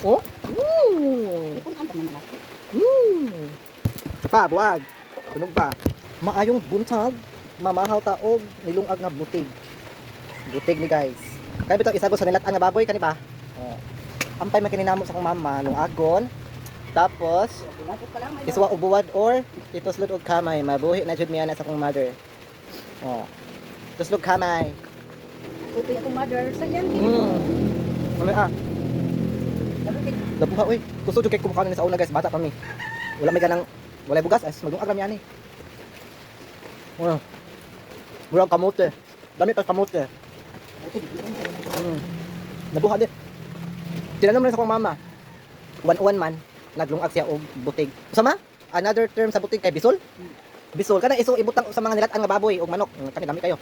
Oh. Mm. Pa, buwag. Tunog pa. Maayong buntag, mamahaw taog, nilungag nga butig. Butig ni guys. Kaya bitaw isago sa nilat-an nga baboy kani ba? Oh. Ampay man kininamo sa akong mama nung agon. Tapos iswa ubuwad or ituslod og kamay, mabuhi na jud miya na sa akong mother. Oh. Tuslog kamay. Puti akong mother sa yan. Ano ah? Labuha oy. Gusto jud kay kumakaon ni sa una guys, bata kami. Wala may ganang walay bugas as magdungag ra mi ani. Oh. Murag kamote. Dami pa kamote. Nabuha din. Tinanong rin sa akong mama. One man naglungag siya og butig. Sama? Another term sa butig kay bisol? Bisol kana iso ibutang sa mga nilat-an nga baboy og manok. Kani dami kayo.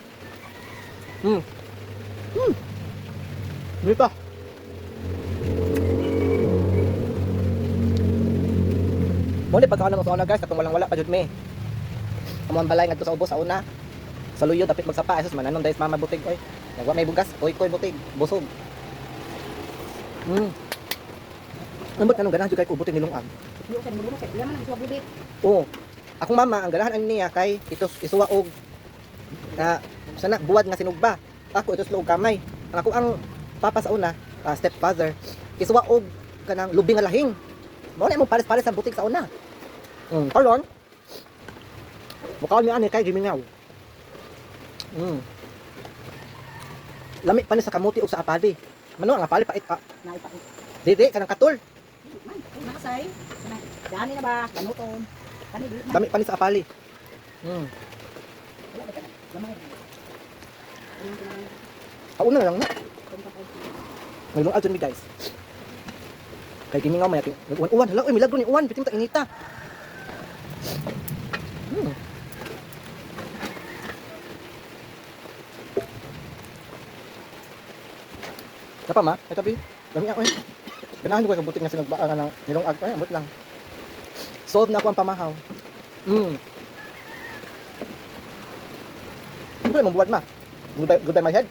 Dito. Muli pagkaon mo sa una guys, katong walang wala pa jud mi. Amon balay ngadto sa ubos sa una. Sa luyo dapit magsapa asos mananon dayos mama butig oy. Nagwa may bugas, koy butig, busog. Nambot kanong ganahan jud kay ko butig nilungag. Yo sa mulo kay yaman ang suwabudit. Oo. Akong mama ang ganahan ani niya kay isuwa og na sana buwad nga sinugba. Ako ito og kamay. Ang ako ang papa sa una, stepfather, isuwa og kanang lubing nga lahing. Mao na mo pares-pares sa butig sa una. Karon. Mukaon mi ani kay gimingaw. Lami pa ni sa kamuti ug sa apali. Mano ang apali pait ka? Naipait. Dili kanang katul. Man, nakasay. Dani na ba? Kanuton. Kani di. Lami pa ni sa apali. Wala ba ka? Lamay. Kauna lang na. Maglungag jud mi guys. Kay gimingaw may ating uwan. Hala, oy milagro ni uwan, bitim ta inita. Napa ma? Ay tabi. Dami ako eh. Kanahan ko kay butik nga sinagbaan nga ng nilungag ay ambot lang. Solve na ako ang pamahaw. Ano mo buwad ma? Good by my head.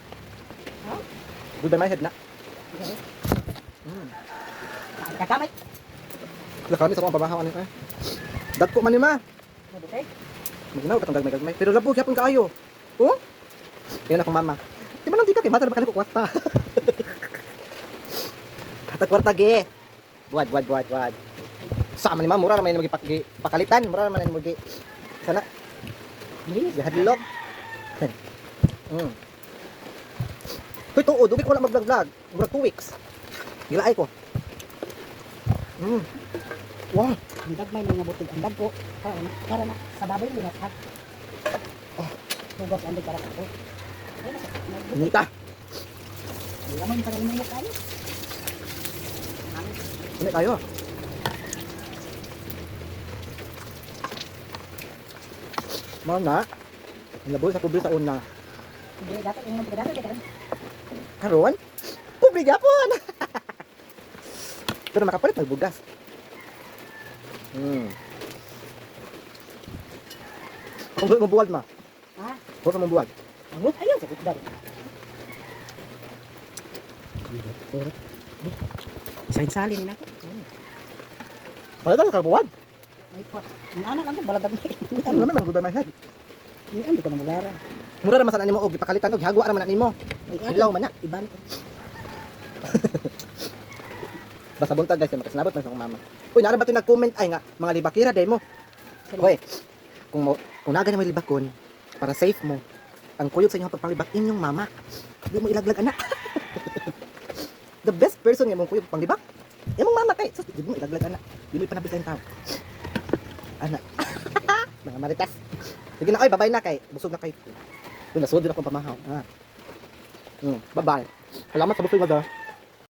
Huh? Good by my head na. Kakamay. Wala kami sa akong pamahaw ano eh. Dagko man ni ma. Mabuti. Maginaw katong gagmay. Pero labo gyapon kaayo. Oh? Yan akong mama. Di man lang di ka kay bata ba kaniko kwarta. Kwarta ge. Buad. Sama ni ma mura ra man ni pakalitan, mura ra man ni mo gi. Sana. Ni hadlok. Hoy tuod, dugi ko wala mag-vlog. Mura 2 weeks. Gilaay ko. Wow. Ang dagmay mga butig ang dagko. Para na sa baboy ni hat. Tugas ang para ko. Nita. Lamay para mo kayo. Ini tayo. Mana? Laboy sa kubli sa una. Hindi dapat yung magdadalo ka. Karon? Kubli gapon. Pero makapalit magbugas. Kung mo buwad ma. Ha? Kung mo buwad. Ano? Ayaw sa gitdar. Salin na ako. Pala ka buwad. Ay po. Ang anak lang ko baladag mo. Ano naman good by my head. Hindi ko na maglara. Mura naman sa nimo og ipakalitan og hagwa ra man nimo. Ilaw man na. Iban ko. Basta buntag guys, makasinabot man sa akong mama. Uy, nara ba ito nag-comment ay nga, mga libakira day mo. Hoy, kung naga na may libakon, para safe mo, ang kuyog sa inyong pagpanglibak inyong mama. Di mo ilaglag anak. The best person nga mong kuyog panglibak. Yung mama kay, sus, di mo ilaglag anak. Di mo ipanabis sa tao. Anak. Mga maritas. Sige na, oy, babay na kay. Busog na kay. Doon, nasod din akong pamahaw. Bye-bye. Salamat sa busog na